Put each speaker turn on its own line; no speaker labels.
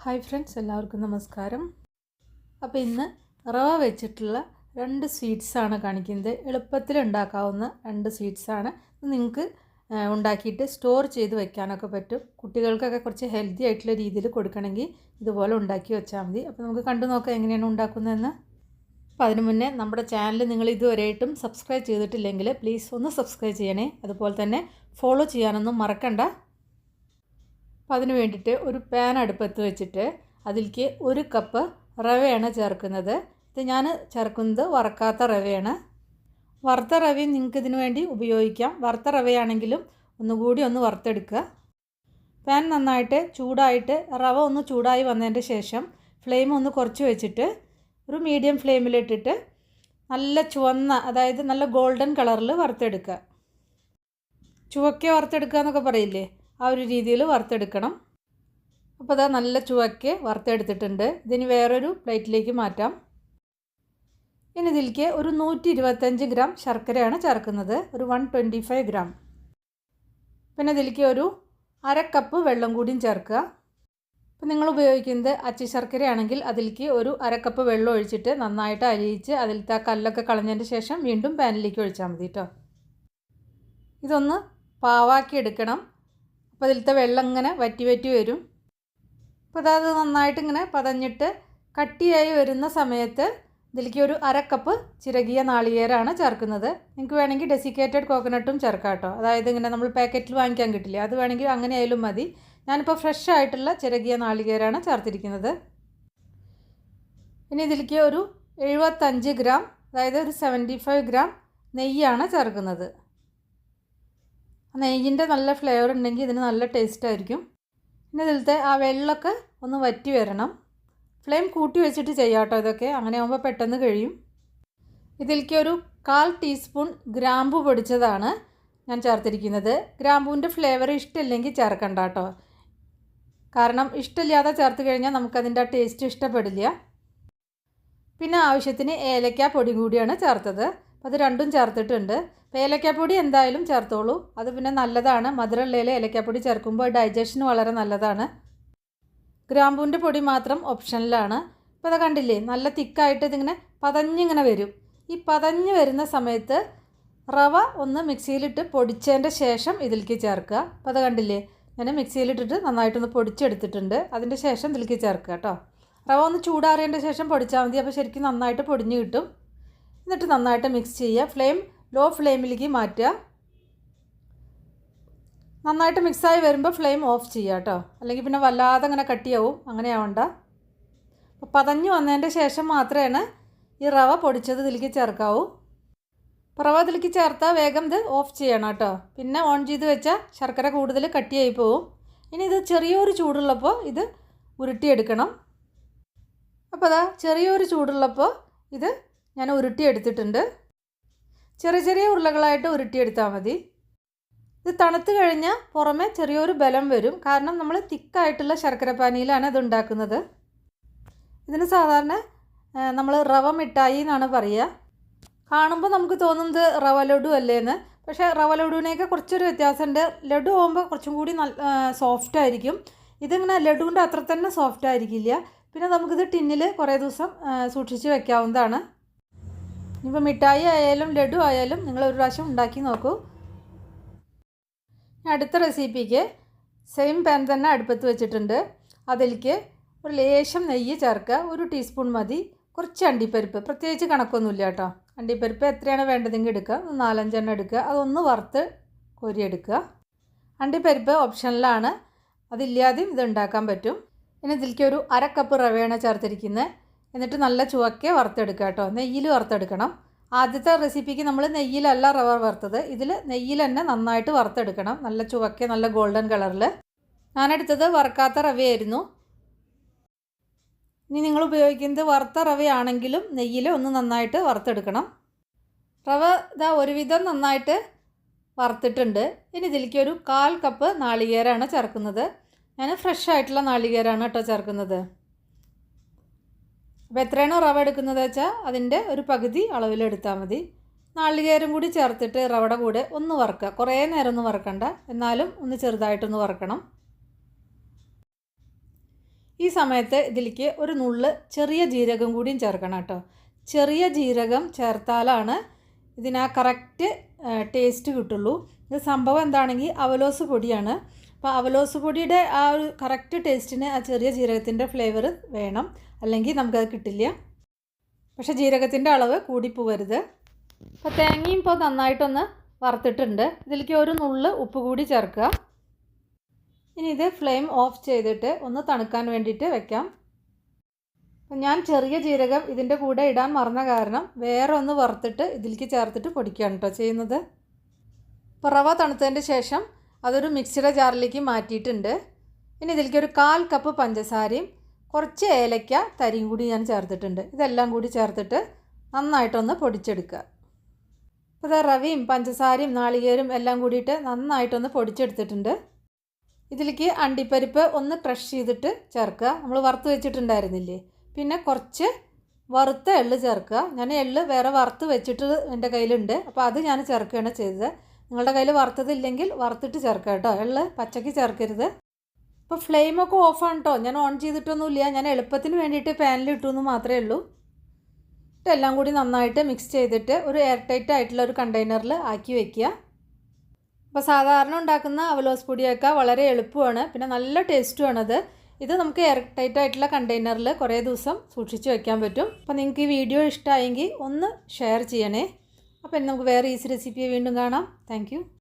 Hi friends, എല്ലാവർക്കും നമസ്കാരം. അപ്പോൾ ഇന്ന് റവ വെച്ചിട്ടുള്ള 2 സ്വീറ്റ്സാണ് കാണിക്കുന്നത്. എളുപ്പത്തിൽ ഉണ്ടാക്കാവുന്ന 2 സ്വീറ്റ്സാണ്. നിങ്ങൾക്ക് ഉണ്ടാക്കിയിട്ട് സ്റ്റോർ ചെയ്ത് വെക്കാനൊക്കെ പറ്റും. കുട്ടികൾക്കൊക്കെ കുറച്ച് ഹെൽത്തി ആയിട്ടുള്ള രീതിയിൽ കൊടുക്കണമെങ്കിൽ ഇതുപോലെ ഉണ്ടാക്കി വെച്ചാൽ മതി. അപ്പോൾ നമുക്ക് കണ്ടു നോക്കാം എങ്ങനെയാണ് ഉണ്ടാക്കുന്നതെന്ന്. അപ്പോൾ അതിന് മുന്നേ നമ്മുടെ ചാനൽ നിങ്ങൾ ഇതുവരെയായിട്ടും സബ്സ്ക്രൈബ് ചെയ്തിട്ടില്ലെങ്കിൽ പ്ലീസ് ഒന്ന് സബ്സ്ക്രൈബ് ചെയ്യണേ. അതുപോലെ തന്നെ ഫോളോ ചെയ്യാനൊന്നും മറക്കണ്ട. അപ്പോൾ അതിന് വേണ്ടിയിട്ട് ഒരു പാൻ അടുപ്പത്ത് വെച്ചിട്ട് അതിലേക്ക് 1 കപ്പ് റവയാണ് ചേർക്കുന്നത്. ഇത് ഞാൻ ചേർക്കുന്നത് വറുക്കാത്ത റവയാണ്. വറുത്ത റവയും നിങ്ങൾക്ക് ഇതിന് വേണ്ടി ഉപയോഗിക്കാം. വറുത്ത റവയാണെങ്കിലും ഒന്നുകൂടി ഒന്ന് വറുത്തെടുക്കുക. പാൻ നന്നായിട്ട് ചൂടായിട്ട് റവ ഒന്ന് ചൂടായി വന്നതിൻ്റെ ശേഷം ഫ്ലെയിം ഒന്ന് കുറച്ച് വെച്ചിട്ട് ഒരു മീഡിയം ഫ്ലെയിമിലിട്ടിട്ട് നല്ല ചുവന്ന, അതായത് നല്ല ഗോൾഡൻ കളറിൽ വറുത്തെടുക്കുക. ചുവക്കെ വറുത്തെടുക്കുക എന്നൊക്കെ പറയില്ലേ, ആ ഒരു രീതിയിൽ വറുത്തെടുക്കണം. അപ്പോൾ അതാ നല്ല ചുവക്കെ വറുത്തെടുത്തിട്ടുണ്ട്. ഇതിന് വേറൊരു പ്ലേറ്റിലേക്ക് മാറ്റാം. ഇനി ഇതിലേക്ക് ഒരു 125 ഗ്രാം ശർക്കരയാണ് ചേർക്കുന്നത്, ഒരു 125 ഗ്രാം. പിന്നെ ഇതിലേക്ക് ഒരു 1/2 കപ്പ് വെള്ളം കൂടിയും ചേർക്കുക. അപ്പോൾ നിങ്ങൾ ഉപയോഗിക്കുന്നത് അച്ചി ശർക്കരയാണെങ്കിൽ അതിലേക്ക് ഒരു 1/2 കപ്പ് വെള്ളം ഒഴിച്ചിട്ട് നന്നായിട്ട് അലിയിച്ച് അതിലത്തെ ആ കല്ലൊക്കെ കളഞ്ഞതിന് ശേഷം വീണ്ടും പാനിലേക്ക് ഒഴിച്ചാൽ മതി കേട്ടോ. ഇതൊന്ന് പാവാക്കി എടുക്കണം. അപ്പോൾ അതിലത്തെ വെള്ളം ഇങ്ങനെ വറ്റി വരും. അപ്പോൾ അത് നന്നായിട്ട് ഇങ്ങനെ പതഞ്ഞിട്ട് കട്ടിയായി വരുന്ന സമയത്ത് ഇതിലേക്ക് ഒരു 1/2 കപ്പ് ചിരകിയ നാളികേരമാണ് ചേർക്കുന്നത്. നിങ്ങൾക്ക് വേണമെങ്കിൽ ഡെസിക്കേറ്റഡ് കോക്കനട്ടും ചേർക്കാം കേട്ടോ. അതായത് ഇങ്ങനെ നമ്മൾ പാക്കറ്റിൽ വാങ്ങിക്കാൻ കിട്ടില്ലേ, അത് വേണമെങ്കിൽ അങ്ങനെ ആയാലും മതി. ഞാനിപ്പോൾ ഫ്രഷ് ആയിട്ടുള്ള ചിരകിയ നാളികേരമാണ് ചേർത്തിരിക്കുന്നത്. ഇനി ഇതിലേക്ക് ഒരു 75 ഗ്രാം, അതായത് ഒരു 75 ഗ്രാം നെയ്യാണ് ചേർക്കുന്നത്. നെയ്യിൻ്റെ നല്ല ഫ്ലേവർ ഉണ്ടെങ്കിൽ ഇതിന് നല്ല ടേസ്റ്റ് ആയിരിക്കും. പിന്നെ ഇതിലത്തെ ആ വെള്ളമൊക്കെ ഒന്ന് വറ്റി വരണം. ഫ്ലെയിം കൂട്ടി വെച്ചിട്ട് ചെയ്യാം കേട്ടോ ഇതൊക്കെ, അങ്ങനെ ആകുമ്പോൾ പെട്ടെന്ന് കഴിയും. ഇതിലേക്ക് ഒരു 1/4 ടീസ്പൂൺ ഗ്രാമ്പു പൊടിച്ചതാണ് ഞാൻ ചേർത്തിരിക്കുന്നത്. ഗ്രാമ്പൂവിൻ്റെ ഫ്ലേവർ ഇഷ്ടമില്ലെങ്കിൽ ചേർക്കണ്ട കേട്ടോ, കാരണം ഇഷ്ടമില്ലാതെ ചേർത്ത് കഴിഞ്ഞാൽ നമുക്കതിൻ്റെ ആ ടേസ്റ്റ് ഇഷ്ടപ്പെടില്ല. പിന്നെ ആവശ്യത്തിന് ഏലക്ക പൊടി കൂടിയാണ് ചേർത്തത്. അപ്പോൾ അത് രണ്ടും ചേർത്തിട്ടുണ്ട്. അപ്പോൾ ഏലക്കാപ്പൊടി എന്തായാലും ചേർത്തോളൂ, അത് പിന്നെ നല്ലതാണ്. മധുരമുള്ളതിൽ ഏലക്കാപ്പൊടി ചേർക്കുമ്പോൾ ഡൈജഷന് വളരെ നല്ലതാണ്. ഗ്രാമ്പൂവിൻ്റെ പൊടി മാത്രം ഓപ്ഷനിലാണ്. ഇപ്പോൾ അത് കണ്ടില്ലേ, നല്ല തിക്കായിട്ട് ഇതിങ്ങനെ പതഞ്ഞിങ്ങനെ വരും. ഈ പതഞ്ഞ് വരുന്ന സമയത്ത് റവ ഒന്ന് മിക്സിയിലിട്ട് പൊടിച്ചതിൻ്റെ ശേഷം ഇതിലേക്ക് ചേർക്കുക. അപ്പോൾ അത് കണ്ടില്ലേ, ഞാൻ മിക്സിയിലിട്ടിട്ട് നന്നായിട്ടൊന്ന് പൊടിച്ചെടുത്തിട്ടുണ്ട്. അതിൻ്റെ ശേഷം ഇതിലേക്ക് ചേർക്കുക കേട്ടോ. റവ ഒന്ന് ചൂടാറിയതിൻ്റെ ശേഷം പൊടിച്ചാൽ മതി, അപ്പോൾ ശരിക്കും നന്നായിട്ട് പൊടിഞ്ഞ് കിട്ടും. എന്നിട്ട് നന്നായിട്ട് മിക്സ് ചെയ്യുക. ഫ്ലെയിം ലോ ഫ്ലെയിമിലേക്ക് മാറ്റുക. നന്നായിട്ട് മിക്സായി വരുമ്പോൾ ഫ്ലെയിം ഓഫ് ചെയ്യുക കേട്ടോ, അല്ലെങ്കിൽ പിന്നെ വല്ലാതെ അങ്ങനെ കട്ടിയാവും. അങ്ങനെ ആവണ്ട. അപ്പോൾ പതഞ്ഞ് വന്നതിൻ്റെ ശേഷം മാത്രമേ ഈ റവ പൊടിച്ചത് ഇതിലേക്ക് ചേർക്കാവൂ. അപ്പോൾ റവ ഇതിലേക്ക് ചേർത്താൽ വേഗം ഇത് ഓഫ് ചെയ്യണം കേട്ടോ, പിന്നെ ഓൺ ചെയ്ത് വെച്ചാൽ ശർക്കര കൂടുതൽ കട്ടിയായി പോവും. ഇനി ഇത് ചെറിയൊരു ചൂടുള്ളപ്പോൾ ഇത് ഉരുട്ടിയെടുക്കണം. അപ്പോൾ അതാ ചെറിയൊരു ചൂടുള്ളപ്പോൾ ഇത് ഞാൻ ഉരുട്ടിയെടുത്തിട്ടുണ്ട്. ചെറിയ ഉരുളകളായിട്ട് ഉരുട്ടിയെടുത്താൽ മതി. ഇത് തണുത്ത് കഴിഞ്ഞാൽ പുറമെ ചെറിയൊരു ബലം വരും, കാരണം നമ്മൾ തിക്കായിട്ടുള്ള ശർക്കര പാനിയിലാണ് ഇത് ഉണ്ടാക്കുന്നത്. ഇതിന് സാധാരണ നമ്മൾ റവ മിഠായി എന്നാണ് പറയുക. കാണുമ്പോൾ നമുക്ക് തോന്നുന്നത് റവ ലഡു അല്ലേന്ന്, പക്ഷേ റവ ലഡുവിനെയൊക്കെ കുറച്ചൊരു വ്യത്യാസമുണ്ട്. ലഡു ആകുമ്പോൾ കുറച്ചും കൂടി സോഫ്റ്റ് ആയിരിക്കും. ഇതിങ്ങനെ ലഡുവിൻ്റെ അത്ര തന്നെ സോഫ്റ്റ് ആയിരിക്കില്ല. പിന്നെ നമുക്കിത് ടിന്നിൽ കുറേ ദിവസം സൂക്ഷിച്ച് വെക്കാവുന്നതാണ്. ഇപ്പോൾ മിഠായി ആയാലും ലഡു ആയാലും നിങ്ങൾ ഒരു പ്രാവശ്യം ഉണ്ടാക്കി നോക്കൂ. അടുത്ത റെസിപ്പിക്ക് സെയിം പാൻ തന്നെ അടുപ്പത്ത് വെച്ചിട്ടുണ്ട്. അതിലേക്ക് ഒരു ലേശം നെയ്യ് ചേർക്കുക, 1 ടീസ്പൂൺ മതി. കുറച്ച് അണ്ടിപ്പരിപ്പ്, പ്രത്യേകിച്ച് കണക്കൊന്നുമില്ല കേട്ടോ. അണ്ടിപ്പരിപ്പ് എത്രയാണ് വേണ്ടതെങ്കിൽ എടുക്കുക, 4-5 എണ്ണം എടുക്കുക. അതൊന്ന് വറുത്ത് കോരിയെടുക്കുക. അണ്ടിപ്പരിപ്പ് ഓപ്ഷനിലാണ്, അതില്ലാതെയും ഇത് ഉണ്ടാക്കാൻ പറ്റും. ഇനി ഇതിലേക്ക് ഒരു 1/2 കപ്പ് റവയാണ് ചേർത്തിരിക്കുന്നത്. എന്നിട്ട് നല്ല ചുവക്കെ വറുത്തെടുക്കുക കേട്ടോ, നെയ്യിൽ വറുത്തെടുക്കണം. ആദ്യത്തെ റെസിപ്പിക്ക് നമ്മൾ നെയ്യിലല്ല റവ വറുത്തത്, ഇതിൽ നെയ്യിൽ തന്നെ നന്നായിട്ട് വറുത്തെടുക്കണം. നല്ല ചുവക്കെ നല്ല ഗോൾഡൻ കളറിൽ. ഞാനെടുത്തത് വറുക്കാത്ത റവയായിരുന്നു. ഇനി നിങ്ങൾ ഉപയോഗിക്കുന്നത് വറുത്ത റവയാണെങ്കിലും നെയ്യിൽ ഒന്ന് നന്നായിട്ട് വറുത്തെടുക്കണം. റവ ഇതാ ഒരുവിധം നന്നായിട്ട് വറുത്തിട്ടുണ്ട്. ഇനി ഇതിലേക്ക് ഒരു 1/4 കപ്പ് നാളികേരമാണ് ചേർക്കുന്നത്. ഞാൻ ഫ്രഷ് ആയിട്ടുള്ള നാളികേരമാണ് കേട്ടോ ചേർക്കുന്നത്. അപ്പോൾ എത്രയാണോ റവ എടുക്കുന്നത് വെച്ചാൽ അതിൻ്റെ ഒരു പകുതി അളവിലെടുത്താൽ മതി. നാളികേരം കൂടി ചേർത്തിട്ട് റവയുടെ കൂടെ ഒന്ന് വറുക്കുക. കുറേ നേരം ഒന്നും വറുക്കണ്ട, എന്നാലും ഒന്ന് ചെറുതായിട്ടൊന്ന് വറുക്കണം. ഈ സമയത്ത് ഇതിലേക്ക് ഒരു നുള്ള് ചെറിയ ജീരകം കൂടിയും ചേർക്കണം കേട്ടോ. ചെറിയ ജീരകം ചേർത്താലാണ് ഇതിന് ആ കറക്റ്റ് ടേസ്റ്റ് കിട്ടുള്ളൂ. ഇത് സംഭവം എന്താണെങ്കിൽ അവലോസ് പൊടിയാണ്. അപ്പോൾ അവലോസ് പൊടിയുടെ ആ ഒരു കറക്റ്റ് ടേസ്റ്റിന് ആ ചെറിയ ജീരകത്തിൻ്റെ ഫ്ലേവർ വേണം, അല്ലെങ്കിൽ നമുക്കത് കിട്ടില്ല. പക്ഷേ ജീരകത്തിൻ്റെ അളവ് കൂടിപ്പോവരുത്. അപ്പോൾ തേങ്ങയും ഇപ്പോൾ നന്നായിട്ടൊന്ന് വറുത്തിട്ടുണ്ട്. ഇതിലേക്ക് ഒരു നുള്ള് ഉപ്പ് കൂടി ചേർക്കുക. ഇനി ഇത് ഫ്ലെയിം ഓഫ് ചെയ്തിട്ട് ഒന്ന് തണുക്കാൻ വേണ്ടിയിട്ട് വെക്കാം. അപ്പം ഞാൻ ചെറിയ ജീരകം ഇതിൻ്റെ കൂടെ ഇടാൻ മറന്ന കാരണം വേറെ ഒന്ന് വറുത്തിട്ട് ഇതിലേക്ക് ചേർത്തിട്ട് പൊടിക്കുകയാണ് കേട്ടോ ചെയ്യുന്നത്. അപ്പോൾ റവ തണുത്തതിൻ്റെ ശേഷം അതൊരു മിക്സിയുടെ ജാറിലേക്ക് മാറ്റിയിട്ടുണ്ട്. ഇനി ഇതിലേക്ക് ഒരു 1/4 കപ്പ് പഞ്ചസാരയും കുറച്ച് ഏലക്ക തരിയും കൂടി ഞാൻ ചേർത്തിട്ടുണ്ട്. ഇതെല്ലാം കൂടി ചേർത്തിട്ട് നന്നായിട്ടൊന്ന് പൊടിച്ചെടുക്കുക. അപ്പോൾ ഇത് റവയും പഞ്ചസാരയും നാളികേരും എല്ലാം കൂടിയിട്ട് നന്നായിട്ടൊന്ന് പൊടിച്ചെടുത്തിട്ടുണ്ട്. ഇതിലേക്ക് അണ്ടിപ്പരിപ്പ് ഒന്ന് ക്രഷ് ചെയ്തിട്ട് ചേർക്കുക. നമ്മൾ വറുത്ത് വെച്ചിട്ടുണ്ടായിരുന്നില്ലേ. പിന്നെ കുറച്ച് വറുത്ത എള്ള് ചേർക്കുക. ഞാൻ എള്ള് വേറെ വറുത്ത് വെച്ചിട്ട് എൻ്റെ കയ്യിലുണ്ട്, അപ്പോൾ അത് ഞാൻ ചേർക്കുകയാണ് ചെയ്തത്. നിങ്ങളുടെ കയ്യിൽ വറുത്തതില്ലെങ്കിൽ വറുത്തിട്ട് ചേർക്കുക കേട്ടോ. എള്ള് പച്ചയ്ക്ക് ചേർക്കരുത്. ഇപ്പോൾ ഫ്ലെയിമൊക്കെ ഓഫാണ് കേട്ടോ. ഞാൻ ഓൺ ചെയ്തിട്ടൊന്നുമില്ല. ഞാൻ എളുപ്പത്തിന് വേണ്ടിയിട്ട് പാനിൽ ഇട്ടു എന്ന് മാത്രമേ ഉള്ളൂ. എല്ലാം കൂടി നന്നായിട്ട് മിക്സ് ചെയ്തിട്ട് ഒരു എയർ ടൈറ്റ് ആയിട്ടുള്ള ഒരു കണ്ടെയ്നറിൽ ആക്കി വയ്ക്കുക. അപ്പോൾ സാധാരണ ഉണ്ടാക്കുന്ന അവലോസ് പൊടിയൊക്കെ വളരെ എളുപ്പമാണ്, പിന്നെ നല്ല ടേസ്റ്റുമാണത്. ഇത് നമുക്ക് എയർ ടൈറ്റ് ആയിട്ടുള്ള കണ്ടെയ്നറിൽ കുറേ ദിവസം സൂക്ഷിച്ച് വെക്കാൻ പറ്റും. അപ്പോൾ നിങ്ങൾക്ക് ഈ വീഡിയോ ഇഷ്ടമായെങ്കിൽ ഒന്ന് ഷെയർ ചെയ്യണേ. അപ്പോൾ ഇനി നമുക്ക് വേറെ ഈസി റെസിപ്പി വീണ്ടും കാണാം. താങ്ക്